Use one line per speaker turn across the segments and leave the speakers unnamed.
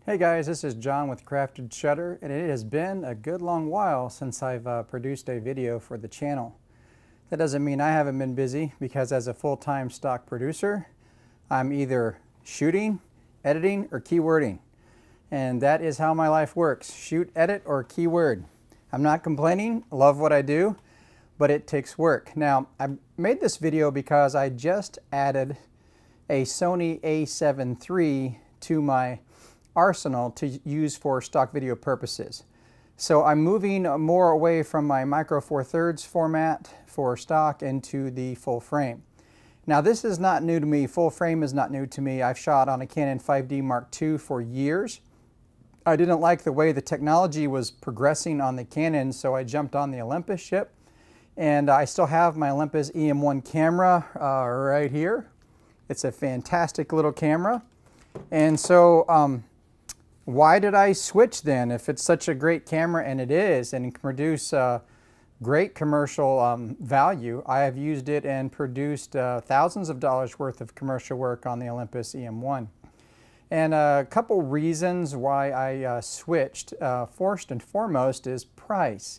Hey guys, this is John with Crafted Shutter, and it has been a good long while since I've produced a video for the channel. That doesn't mean I haven't been busy, because as a full-time stock producer, I'm either shooting, editing, or keywording. And that is how my life works. Shoot, edit, or keyword. I'm not complaining, love what I do, but it takes work. Now, I made this video because I just added a Sony A7 III to my arsenal to use for stock video purposes. So I'm moving more away from my micro four thirds format for stock into the full frame. Now this is not new to me. Full frame is not new to me. I've shot on a Canon 5D Mark II for years. I didn't like the way the technology was progressing on the Canon, so I jumped on the Olympus ship, and I still have my Olympus EM1 camera right here. It's a fantastic little camera. And so why did I switch then if it's such a great camera? And it is, and it can produce great commercial value. I have used it and produced thousands of dollars worth of commercial work on the Olympus EM1. And a couple reasons why I switched. First and foremost is price.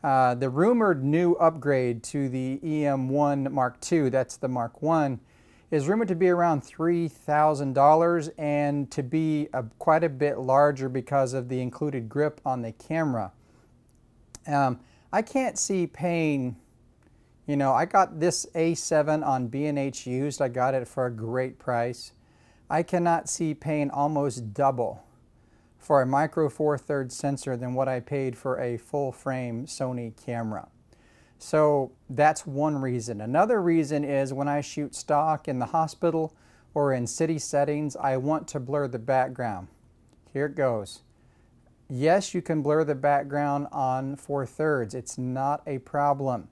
The rumored new upgrade to the EM1 Mark II, that's the Mark I, is rumored to be around $3,000 and to be quite a bit larger because of the included grip on the camera. I can't see paying, I got this A7 on B&H used. I got it for a great price. I cannot see paying almost double for a micro four thirds sensor than what I paid for a full frame Sony camera. So that's one reason. Another reason is when I shoot stock in the hospital or in city settings, I want to blur the background. Here it goes. Yes, you can blur the background on 4/3. It's not a problem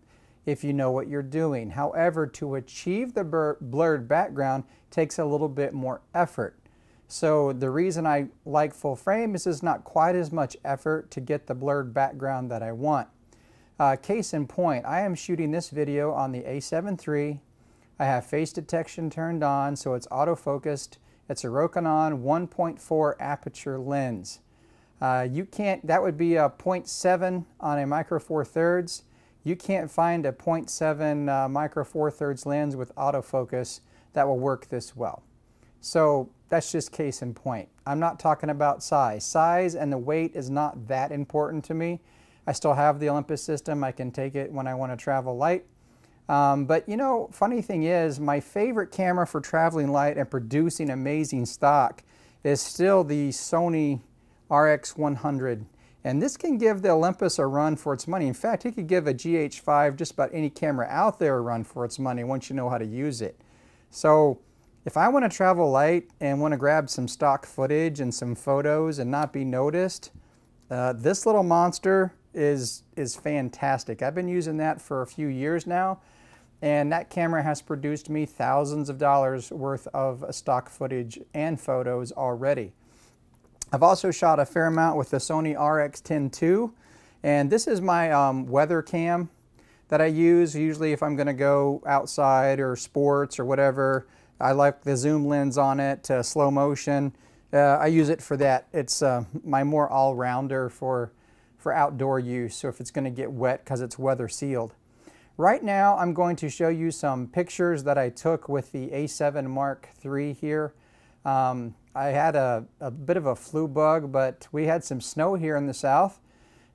if you know what you're doing. However, to achieve the blurred background takes a little bit more effort. So the reason I like full frame is it's not quite as much effort to get the blurred background that I want. Case in point, I am shooting this video on the A7 III. I have face detection turned on, so it's autofocused. It's a Rokinon 1.4 aperture lens. That would be a 0.7 on a micro four thirds. You can't find a 0.7 micro four thirds lens with autofocus that will work this well. So that's just case in point. I'm not talking about size. Size and the weight is not that important to me. I still have the Olympus system. I can take it when I want to travel light. But funny thing is, my favorite camera for traveling light and producing amazing stock is still the Sony RX100. And this can give the Olympus a run for its money. In fact, it could give a GH5, just about any camera out there, a run for its money once you know how to use it. So if I want to travel light and want to grab some stock footage and some photos and not be noticed, this little monster is fantastic. I've been using that for a few years now, and that camera has produced me thousands of dollars worth of stock footage and photos already. I've also shot a fair amount with the Sony RX10 II, and this is my weather cam that I use usually if I'm going to go outside or sports or whatever. I like the zoom lens on it, slow motion. I use it for that. It's my more all-rounder for outdoor use, so if it's going to get wet because it's weather sealed. Right now I'm going to show you some pictures that I took with the A7 Mark III here. I had a bit of a flu bug, but we had some snow here in the south.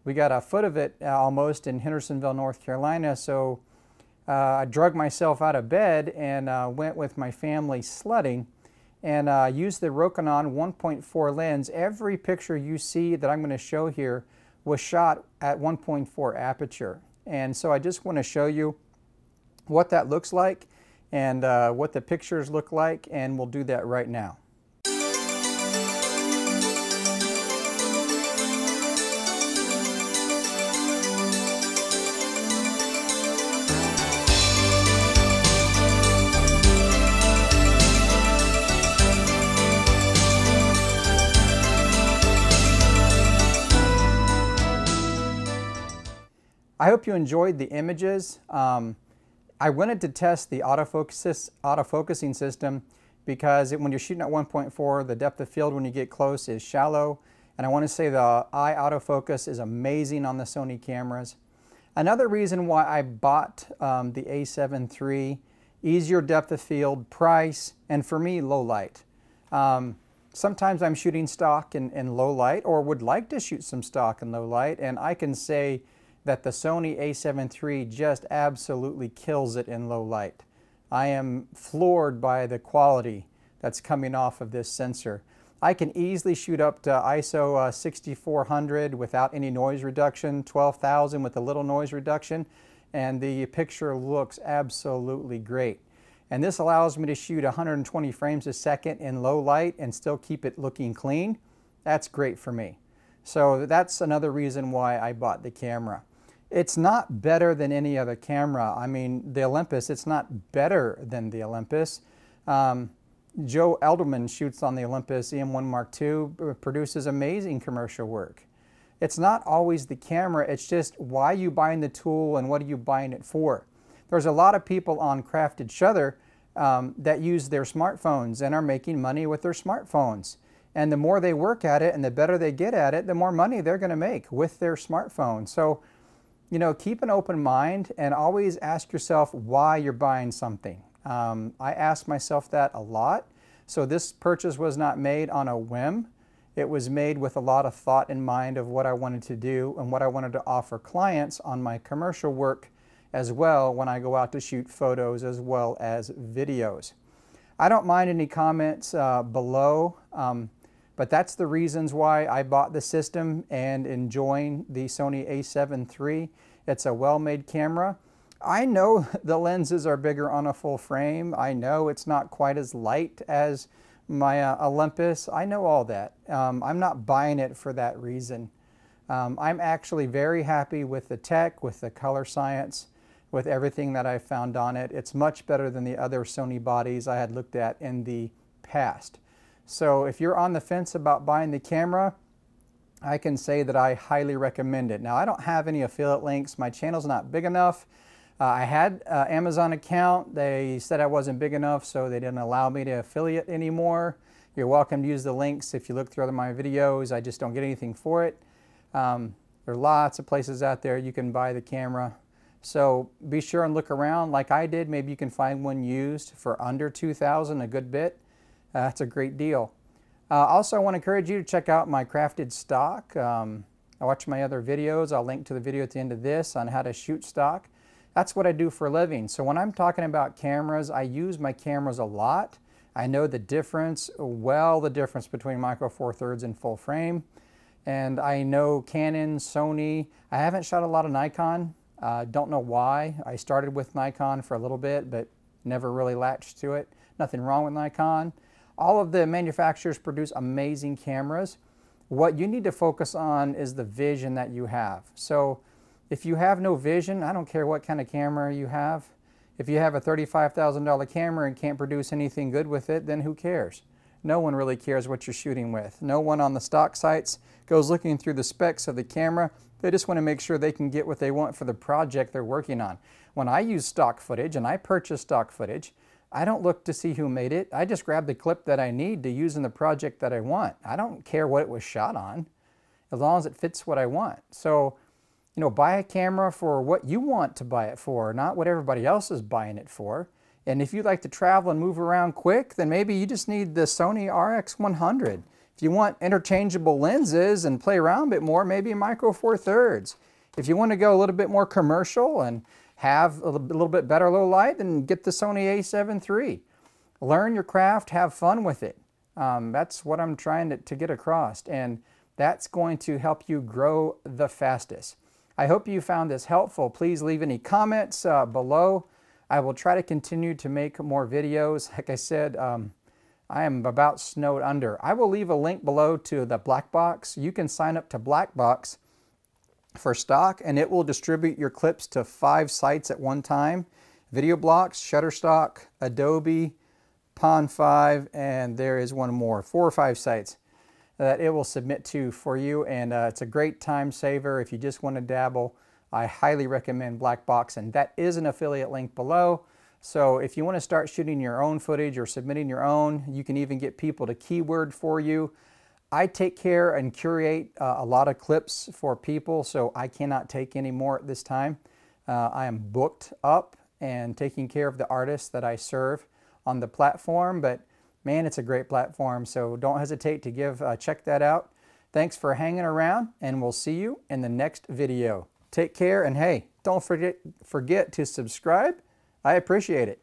We got a foot of it almost in Hendersonville, North Carolina, so I drug myself out of bed and went with my family sledding and used the Rokinon 1.4 lens. Every picture you see that I'm going to show here was shot at 1.4 aperture. And so I just want to show you what that looks like and what the pictures look like, and we'll do that right now. I hope you enjoyed the images. I wanted to test the autofocusing system because when you're shooting at 1.4, the depth of field when you get close is shallow. And I want to say the eye autofocus is amazing on the Sony cameras. Another reason why I bought the A7 III, easier depth of field, price, and for me, low light. Sometimes I'm shooting stock in low light or would like to shoot some stock in low light, and I can say that the Sony A7 III just absolutely kills it in low light. I am floored by the quality that's coming off of this sensor. I can easily shoot up to ISO 6400 without any noise reduction, 12,000 with a little noise reduction, and the picture looks absolutely great. And this allows me to shoot 120 frames a second in low light and still keep it looking clean. That's great for me. So that's another reason why I bought the camera. It's not better than any other camera. I mean, the Olympus, it's not better than the Olympus. Joe Elderman shoots on the Olympus EM1 Mark II, produces amazing commercial work. It's not always the camera, it's just why you buying the tool and what are you buying it for. There's a lot of people on Crafted Shutter that use their smartphones and are making money with their smartphones. And the more they work at it and the better they get at it, the more money they're going to make with their smartphone. So, you know, keep an open mind and always ask yourself why you're buying something. I ask myself that a lot. So this purchase was not made on a whim. It was made with a lot of thought in mind of what I wanted to do and what I wanted to offer clients on my commercial work as well when I go out to shoot photos as well as videos. I don't mind any comments below, but that's the reasons why I bought the system and enjoying the Sony A7 III. It's a well-made camera. I know the lenses are bigger on a full frame. I know it's not quite as light as my Olympus. I know all that. I'm not buying it for that reason. I'm actually very happy with the tech, with the color science, with everything that I found on it. It's much better than the other Sony bodies I had looked at in the past. So if you're on the fence about buying the camera, I can say that I highly recommend it. Now, I don't have any affiliate links. My channel's not big enough. I had an Amazon account. They said I wasn't big enough, so they didn't allow me to affiliate anymore. You're welcome to use the links if you look through other my videos. I just don't get anything for it. There are lots of places out there you can buy the camera. So be sure and look around like I did. Maybe you can find one used for under $2,000, a good bit. That's a great deal. Also, I want to encourage you to check out my crafted stock. I watch my other videos. I'll link to the video at the end of this on how to shoot stock. That's what I do for a living. So when I'm talking about cameras, I use my cameras a lot. I know the difference, the difference between Micro Four Thirds and full frame. And I know Canon, Sony. I haven't shot a lot of Nikon. Don't know why. I started with Nikon for a little bit, but never really latched to it. Nothing wrong with Nikon. All of the manufacturers produce amazing cameras. What you need to focus on is the vision that you have. So if you have no vision, I don't care what kind of camera you have. If you have a $35,000 camera and can't produce anything good with it, then who cares? No one really cares what you're shooting with. No one on the stock sites goes looking through the specs of the camera. They just want to make sure they can get what they want for the project they're working on. When I use stock footage and I purchase stock footage, I don't look to see who made it. I just grab the clip that I need to use in the project that I want. I don't care what it was shot on, as long as it fits what I want. So, you know, buy a camera for what you want to buy it for, not what everybody else is buying it for. And if you like to travel and move around quick, then maybe you just need the Sony RX100. If you want interchangeable lenses and play around a bit more, maybe a Micro Four Thirds. If you want to go a little bit more commercial and have a little bit better low light, then get the Sony A7 III. Learn your craft, have fun with it. That's what I'm trying to get across, and that's going to help you grow the fastest. I hope you found this helpful. Please leave any comments below. I will try to continue to make more videos. Like I said, I am about snowed under. I will leave a link below to the Black Box. You can sign up to Black Box for stock, and it will distribute your clips to 5 sites at one time. Video Blocks, Shutterstock, Adobe, Pond5, and there is one more, 4 or 5 sites that it will submit to for you, and it's a great time saver if you just want to dabble. I highly recommend Black Box, and that is an affiliate link below. So if you want to start shooting your own footage or submitting your own, you can even get people to keyword for you. I take care and curate a lot of clips for people, so I cannot take any more at this time. I am booked up and taking care of the artists that I serve on the platform, but man, it's a great platform, so don't hesitate to check that out. Thanks for hanging around, and we'll see you in the next video. Take care, and hey, don't forget to subscribe. I appreciate it.